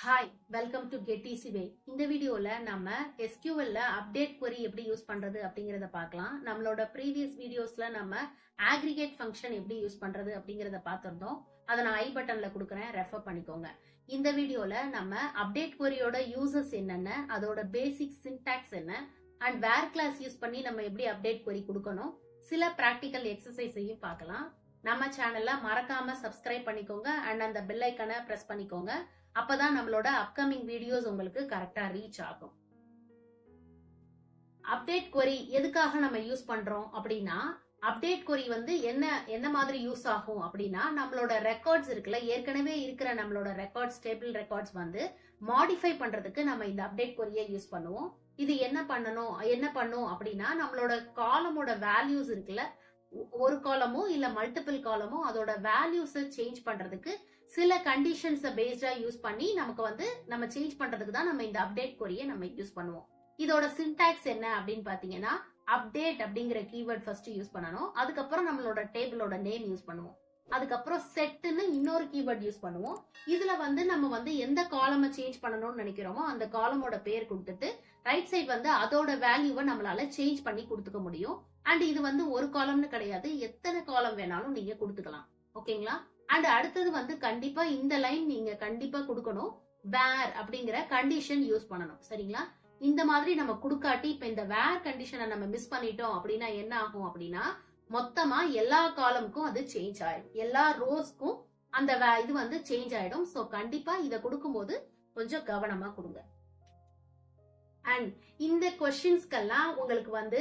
Hi welcome to get easy way. இந்த வீடியோல நம்ம SQLல அப்டேட் query எப்படி யூஸ் பண்றது அப்படிங்கறத பார்க்கலாம். நம்மளோட ப்ரீவியஸ் வீடியோஸ்ல நம்ம aggregate ஃபங்க்ஷன் எப்படி யூஸ் பண்றது அப்படிங்கறத பார்த்திருந்தோம். அதை நான் ஐ பட்டன்ல கொடுக்குறேன், ரெஃபர் பண்ணிக்கோங்க. இந்த வீடியோல நம்ம அப்டேட் queryயோட யூசஸ் என்னென்ன, அதோட பேசிக் சின்டாக்ஸ் என்ன, அண்ட் வேர் கிளாஸ் யூஸ் பண்ணி நம்ம எப்படி அப்டேட் query கொடுக்கணும், சில பிராக்டிக்கல் எக்ஸசைஸையும் பார்க்கலாம். நம்ம சேனல்ல மறக்காம சப்ஸ்கிரைப் பண்ணிக்கோங்க அண்ட் அந்த பெல் ஐக்கனை பிரஸ் பண்ணிக்கோங்க. அப்பதான் நம்மளோட அப்கமிங் வீடியோஸ் உங்களுக்கு கரெக்டா ரீச் ஆகும். அப்டேட் query எதுக்காக நம்ம யூஸ் பண்றோம் அப்படின்னா, அப்டேட் query வந்து என்ன மாதிரி யூஸ் ஆகும் அப்படின்னா, நம்மளோட ரெக்கார்ட்ஸ் இருக்குல்ல, ஏற்கனவே இருக்கிற நம்மளோட ரெக்கார்ட்ஸ், டேபிள் ரெக்கார்ட்ஸ் வந்து மாடிஃபை பண்றதுக்கு நம்ம இந்த அப்டேட் query யூஸ் பண்ணுவோம். இது என்ன பண்ணும் அப்படின்னா, நம்மளோட காலமோட வேல்யூஸ் இருக்குல்ல, ஒரு காலமோ இல்ல மல்டிபிள் காலமோ அதோட வேல்யூஸை சேஞ்ச் பண்றதுக்கு சில கண்டிஷன்ஸை பேஸ்டா யூஸ் பண்ணி நமக்கு வந்து நம்ம சேஞ்ச் பண்றதுக்கு தான் நம்ம இந்த அப்டேட் query நம்ம யூஸ் பண்ணுவோம். இதோட சின்டாக்ஸ் என்ன அப்படின்னு பாத்தீங்கன்னா, அப்டேட் அப்படிங்கிற கீவேர்ட் ஃபர்ஸ்ட் யூஸ் பண்ணணும். அதுக்கப்புறம் நம்மளோட டேபிளோட நேம் யூஸ் பண்ணுவோம். அதுக்கப்புறம் செட்னு இன்னொரு கீவேர்ட் யூஸ் பண்ணுவோம். இதுல வந்து நம்ம வந்து எந்த காலமை சேஞ்ச் பண்ணணும்னு நினைக்கிறோமோ அந்த காலமோட பேர் கொடுத்துட்டு ரைட் சைடு வந்து அதோட வேல்யூவை நம்மளால சேஞ்ச் பண்ணி கொடுத்துக்க முடியும். அண்ட் இது வந்து ஒரு காலம்னு கிடையாது, எத்தனை காலம் வேணாலும் நீங்க கொடுத்துக்கலாம். ஓகேங்களா? அண்ட் அடுத்தது வந்து கண்டிப்பா இந்த லைன் நீங்க கண்டிப்பா கொடுக்கணும், வேர் அப்படிங்கிற கண்டிஷன் யூஸ் பண்ணணும். சரிங்களா? இந்த மாதிரி நம்ம கொடுக்காட்டி இப்ப இந்த வேர் கண்டிஷனை நம்ம மிஸ் பண்ணிட்டோம் அப்படின்னா என்ன ஆகும் அப்படின்னா, மொத்தமா எல்லா காலமுக்கும் அது சேஞ்ச் ஆயிடும், எல்லா ரோஸ்க்கும் அந்த இது வந்து சேஞ்ச் ஆயிடும். சோ கண்டிப்பா இதை கொடுக்கும்போது கொஞ்சம் கவனமா கொடுங்க. அண்ட் இந்த கொஸ்டின்ஸ்க்கெல்லாம் உங்களுக்கு வந்து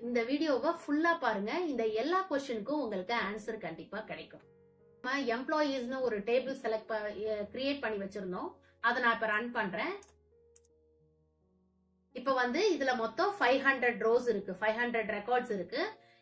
இந்த வீடியோவை ஃபுல்லா பாருங்க. இந்த எல்லா கொஸ்டினுக்கும் உங்களுக்கு ஆன்சர் கண்டிப்பா கிடைக்கும். நம்ம எம்ப்ளாயீஸ்னு ஒரு டேபிள் கிரியேட் பண்ணி வச்சிருந்தோம். அதை நான் இப்ப ரன் பண்றேன். இப்ப வந்து இதுல மொத்தம் 500 ரோஸ் இருக்கு, 500 ரெக்கார்ட்ஸ் இருக்கு.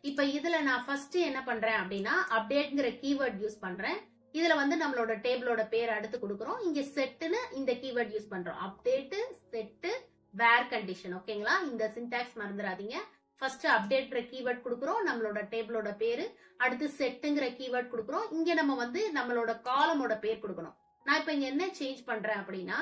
இப்ப இதுல நான் ஃபர்ஸ்ட் என்ன பண்றேன் அப்படின்னா, அப்டேட்ங்கிற கீவேர்ட் யூஸ் பண்றேன். இதுல வந்து நம்மளோட டேபிளோட பேர் அடுத்து கொடுக்குறோம். இங்க செட்னு இந்த கீவேர்ட் யூஸ் பண்றோம். Update, set, where condition. ஓகேங்களா? இந்த சின்டாக்ஸ் மறந்துடாதீங்க. ஃபர்ஸ்ட் அப்டேட்ங்கிற கீவேர்ட் கொடுக்குறோம், நம்மளோட டேபிளோட பேரு, அடுத்து செட்டுங்கிற கீவேர்ட் கொடுக்குறோம். இங்க நம்ம வந்து நம்மளோட காலமோட பேர் கொடுக்கணும். நான் இப்ப இங்க என்ன சேஞ்ச் பண்றேன் அப்படின்னா,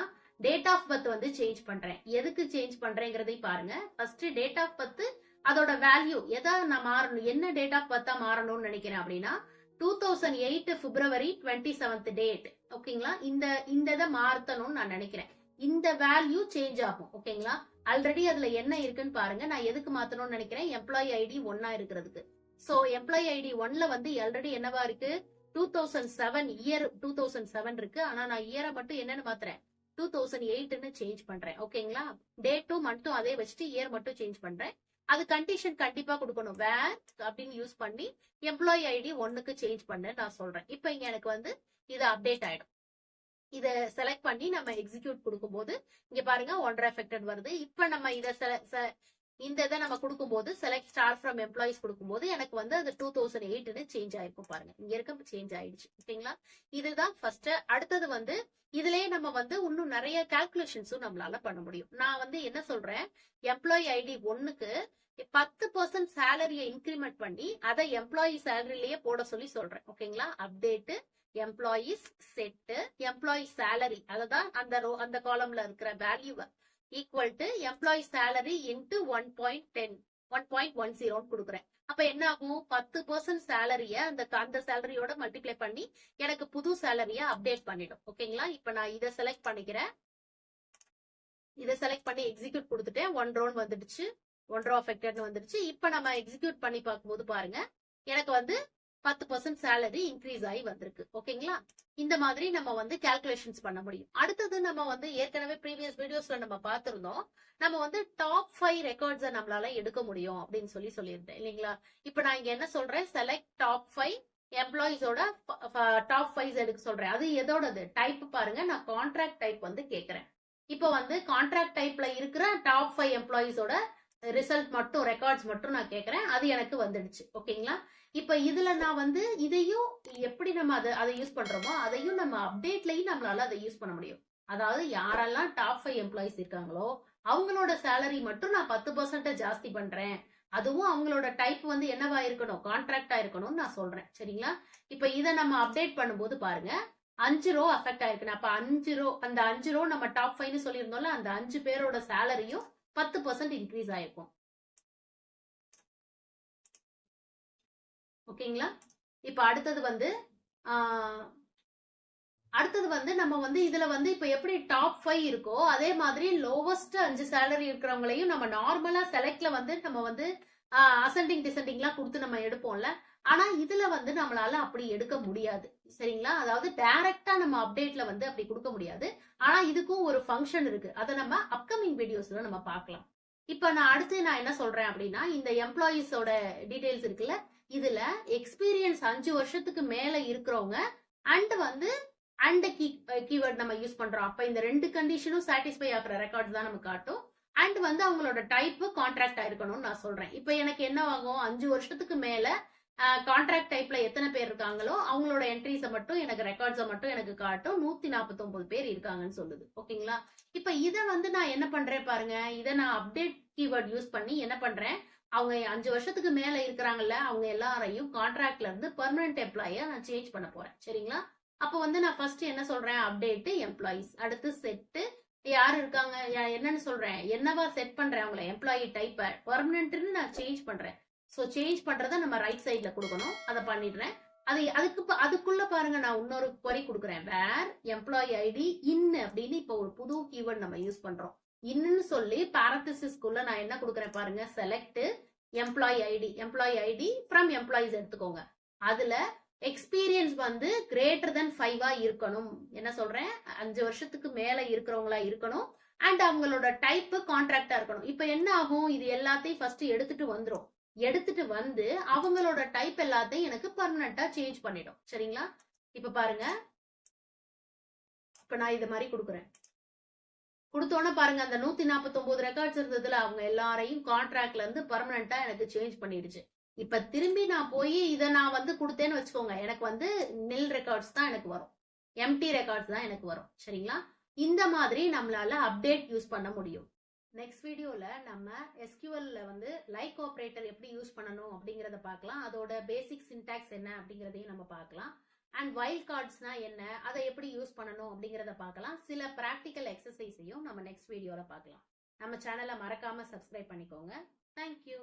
டேட் ஆஃப் பர்த் வந்து சேஞ்ச் பண்றேன். எதுக்கு சேஞ்ச் பண்றேங்கிறதை பாருங்க. ஃபர்ஸ்ட் டேட் ஆஃப் பர்த், அதோட வேல்யூ எதா நான் மாறணும், என்ன டேட் ஆஃப் பர்த்தா மாறணும்னு நினைக்கிறேன் அப்படின்னா 2008 பிப்ரவரி 27th டேட். ஓகேங்களா? இந்த இதை மாத்தணும்னு நான் நினைக்கிறேன். இந்த வேல்யூ சேஞ்ச் ஆகும். ஓகேங்களா? ஆல்ரெடி அதுல என்ன இருக்குன்னு பாருங்க. நான் எதுக்கு மாத்தணும்னு நினைக்கிறேன், எம்ப்ளாயி ஐடி 1 இருக்கிறதுக்கு. சோ எம்ப்ளாயி ஐடி 1ல வந்து ஆல்ரெடி என்னவா இருக்கு, 2007 இயர் 2007 இருக்கு. ஆனா நான் இயரை மட்டும் என்னன்னு மாத்துறேன், 2008ன்னு சேஞ்ச் பண்றேன். ஓகேங்களா? டேட்டும் மட்டும் அதே வச்சுட்டு இயர் மட்டும் சேஞ்ச் பண்றேன். அது கண்டிஷன் கண்டிப்பா கொடுக்கணும், வேர் அப்படின்னு யூஸ் பண்ணி எம்ப்ளாயி ஐடி 1க்கு சேஞ்ச் பண்ண நான் சொல்றேன். இப்ப இங்க எனக்கு வந்து இது அப்டேட் ஆயிடும். இத செலக்ட் பண்ணி நம்ம எக்ஸிக்யூட் கொடுக்கும்போது இங்க பாருங்க 1 எஃபெக்டட் வருது. இப்ப நம்ம இதை நம்ம கொடுக்கும்போது செலக்ட் ஸ்டார் ஃப்ரம் எம்ப்ளாயிஸ் கொடுக்கும்போது எனக்கு வந்து அது 2008ன்னு சேஞ்ச் ஆயிருக்கும். பாருங்க, இங்க இருக்க சேஞ்ச் ஆயிடுச்சு. ஓகேங்களா? இதுதான் ஃபர்ஸ்ட். அடுத்தது வந்து இதுலயே நம்ம வந்து இன்னும் நிறைய கால்குலேஷன்ஸும் நம்மளால பண்ண முடியும். நான் வந்து என்ன சொல்றேன், எம்ப்ளாயி ஐடி 1க்கு 10% சேலரியை இன்கிரிமெண்ட் பண்ணி அதை எம்ப்ளாயி சேலரிலேயே போட சொல்லி சொல்றேன். ஓகேங்களா? Update employees set employee salary, அததான் அந்த காலம்ல இருக்கிற value equal to employee salary into 1.10 கொடுக்குறேன். அப்ப என்ன ஆகும், 10% சேலரிய அந்த சேலரியோட மல்டிப்ளை பண்ணி எனக்கு புது சேலரிய அப்டேட் பண்ணிடும். ஓகேங்களா? இப்ப நான் இதை செலக்ட் பண்ணிக்கிறேன். இதை செலக்ட் பண்ணி எக்ஸிக்யூட் கொடுத்துட்டேன். 1 ரோ வந்துடுச்சு, 1 ரோ அஃபெக்டட்னு வந்துடுச்சு. இப்ப நம்ம எக்ஸிக்யூட் பண்ணி பார்க்கும்போது பாருங்க, எனக்கு வந்து 10% சேலரி இன்க்ரீஸ் ஆகி வந்திருக்கு. ஓகேங்களா? இந்த மாதிரி நம்ம வந்து கால்குலேஷன்ஸ் பண்ண முடியும். அடுத்தது நம்ம வந்து ஏற்கனவே ப்ரீவியஸ் வீடியோஸ்ல நம்ம பார்த்திருந்தோம், நம்ம வந்து டாப் 5 ரெக்கார்ட்ஸை நம்மளால எடுக்க முடியும் அப்படின்னு சொல்லியிருந்தேன் இல்லைங்களா? இப்ப நான் இங்க என்ன சொல்றேன், செலக்ட் டாப் 5 எம்ப்ளாயிஸோட டாப் 5 எடுக்க சொல்றேன். அது எதோடது டைப் பாருங்க, நான் கான்ட்ராக்ட் டைப் வந்து கேட்கிறேன். இப்ப வந்து கான்ட்ராக்ட் டைப்ல இருக்கிற டாப் 5 எம்ப்ளாயிஸோட ரிசல்ட் மட்டும், ரெக்கார்ட்ஸ் மட்டும் நான் கேட்கிறேன். அது எனக்கு வந்துடுச்சு. ஓகேங்களா? இப்ப இதுல நான் வந்து இதையும் எப்படி நம்ம அதை யூஸ் பண்றோமோ அதையும் நம்ம அப்டேட்லயும் நம்மளால அதை யூஸ் பண்ண முடியும். அதாவது யாரெல்லாம் டாப் 5 எம்ப்ளாயிஸ் இருக்காங்களோ அவங்களோட சேலரி மட்டும் நான் 10% ஜாஸ்தி பண்றேன். அதுவும் அவங்களோட டைப் வந்து என்னவா இருக்கணும், கான்ட்ராக்டா இருக்கணும்னு நான் சொல்றேன். சரிங்களா? இப்ப இதை நம்ம அப்டேட் பண்ணும்போது பாருங்க, 5 ரோ அஃபெக்ட் ஆயிருக்கு. அப்ப 5 ரோ, அந்த 5 ரோ நம்ம டாப் 5 சொல்லியிருந்தோம்ல, அந்த 5 பேரோட சேலரியும் 10% இன்க்ரீஸ் ஆயிருக்கும். ஓகேங்களா? இப்ப அடுத்தது வந்து நம்ம வந்து இதுல வந்து இப்ப எப்படி டாப் 5 இருக்கோ அதே மாதிரி லோவஸ்ட் 5 சேலரி இருக்கிறவங்களையும் நம்ம நார்மலா செலக்ட்ல வந்து நம்ம வந்து அசெண்டிங் டிசெண்டிங்லாம் கொடுத்து நம்ம எடுப்போம்ல. ஆனா இதுல வந்து நம்மளால அப்படி எடுக்க முடியாது. சரிங்களா? அதாவது டைரக்டா நம்ம அப்டேட்ல வந்து அப்படி கொடுக்க முடியாது. ஆனா இதுக்கும் ஒரு ஃபங்க்ஷன் இருக்கு. அதை நம்ம அப்கமிங் வீடியோஸ்ல நம்ம பார்க்கலாம். இப்ப அடுத்து நான் என்ன சொல்றேன் அப்படின்னா, இந்த எம்ப்ளாயீஸோட டீடைல்ஸ் இருக்குல்ல, இதுல எக்ஸ்பீரியன்ஸ் 5 வருஷத்துக்கு மேல இருக்கிறவங்க அண்ட் கீவேர்ட் நம்ம யூஸ் பண்றோம். அப்ப இந்த 2 கண்டிஷனும் சாட்டிஸ்ஃபை ஆகிற ரெக்கார்ட்ஸ் தான் நமக்கு காட்டும். அண்ட் வந்து அவங்களோட டைப் கான்ட்ராக்ட் ஆயிருக்கணும்னு நான் சொல்றேன். இப்ப எனக்கு என்ன ஆகும், 5 வருஷத்துக்கு மேல கான்ட்ராக்ட் டைப்ல எத்தனை பேர் இருக்காங்களோ அவங்களோட என்ட்ரிஸை மட்டும் எனக்கு ரெக்கார்ட்ஸை மட்டும் எனக்கு காட்டும். 149 பேர் இருக்காங்கன்னு சொல்லுது. ஓகேங்களா? இப்ப இதை வந்து நான் என்ன பண்றேன் பாருங்க, இதை நான் அப்டேட் கீவேர்ட் யூஸ் பண்ணி என்ன பண்றேன், அவங்க 5 வருஷத்துக்கு மேல இருக்கிறாங்கல்ல அவங்க எல்லாரையும் கான்ட்ராக்ட்ல இருந்து பெர்மனன்ட் எம்ப்ளாயியா நான் சேஞ்ச் பண்ண போறேன். சரிங்களா? அப்ப வந்து நான் ஃபர்ஸ்ட் என்ன சொல்றேன், அப்டேட் எம்ப்ளாயிஸ், அடுத்து செட் யார் இருக்காங்க என்னன்னு சொல்றேன், என்னவா செட் பண்றேன் அவங்கள, எம்ப்ளாயி டைப்பை பெர்மனன்ட்னு நான் சேஞ்ச் பண்றேன். ஸோ சேஞ்ச் பண்றதை நம்ம ரைட் சைட்ல கொடுக்கணும். அதை பண்ணிடுறேன். அதுக்குள்ள பாருங்க, நான் இன்னொரு query கொடுக்குறேன், வேர் எம்ப்ளாயி ஐடி இன் அப்படின்னு. இப்போ ஒரு புது கீவேர்ட் நம்ம யூஸ் பண்றோம். இன்னுன்னு சொல்லி பாரந்திசிஸ்குள்ள நான் என்ன கொடுக்குறேன் பாருங்க, select employee ID from employees எடுத்துக்கோங்க. அதுல எக்ஸ்பீரியன்ஸ் வந்து கிரேட்டர் தென் 5 இருக்கணும். என்ன சொல்றேன், 5 வருஷத்துக்கு மேல இருக்கிறவங்களா இருக்கணும். அண்ட் அவங்களோட டைப் கான்ட்ராக்டா இருக்கணும். இப்ப என்ன ஆகும், இது எல்லாத்தையும் ஃபர்ஸ்ட் எடுத்துட்டு வந்து அவங்களோட டைப் எல்லாத்தையும் எனக்கு பெர்மனண்டா சேஞ்ச் பண்ணிடும். சரிங்களா? இப்ப பாருங்க, இப்ப நான் இது மாதிரி கொடுக்குறேன். கொடுத்தோன்னே பாருங்க, அந்த 149 ரெக்கார்ட்ஸ் இருந்ததுல அவங்க எல்லாரையும் கான்ட்ராக்ட்ல இருந்து பெர்மனண்டா எனக்கு சேஞ்ச் பண்ணிடுச்சு. இப்ப திரும்பி நான் போய் இதை நான் வந்து கொடுத்தேன்னு வச்சுக்கோங்க, எனக்கு வந்து நில் ரெக்கார்ட்ஸ் தான் எனக்கு வரும், எம்டி ரெக்கார்ட்ஸ் தான் எனக்கு வரும். சரிங்களா? இந்த மாதிரி நம்மளால அப்டேட் யூஸ் பண்ண முடியும். நெக்ஸ்ட் வீடியோல நம்ம எஸ்கியூஎல்ல வந்து லைக் ஆப்ரேட்டர் எப்படி யூஸ் பண்ணணும் அப்படிங்கறத பார்க்கலாம். அதோட பேசிக் சின்டாக்ஸ் என்ன அப்படிங்கறதையும் நம்ம பார்க்கலாம். அண்ட் வைல்ட் கார்ட்ஸ்னா என்ன, அதை எப்படி யூஸ் பண்ணணும் அப்படிங்கறத பார்க்கலாம். சில பிராக்டிக்கல் எக்ஸசைஸையும் நம்ம நெக்ஸ்ட் வீடியோல பார்க்கலாம். நம்ம சேனலை மறக்காம சப்ஸ்கிரைப் பண்ணிக்கோங்க. தேங்க்யூ.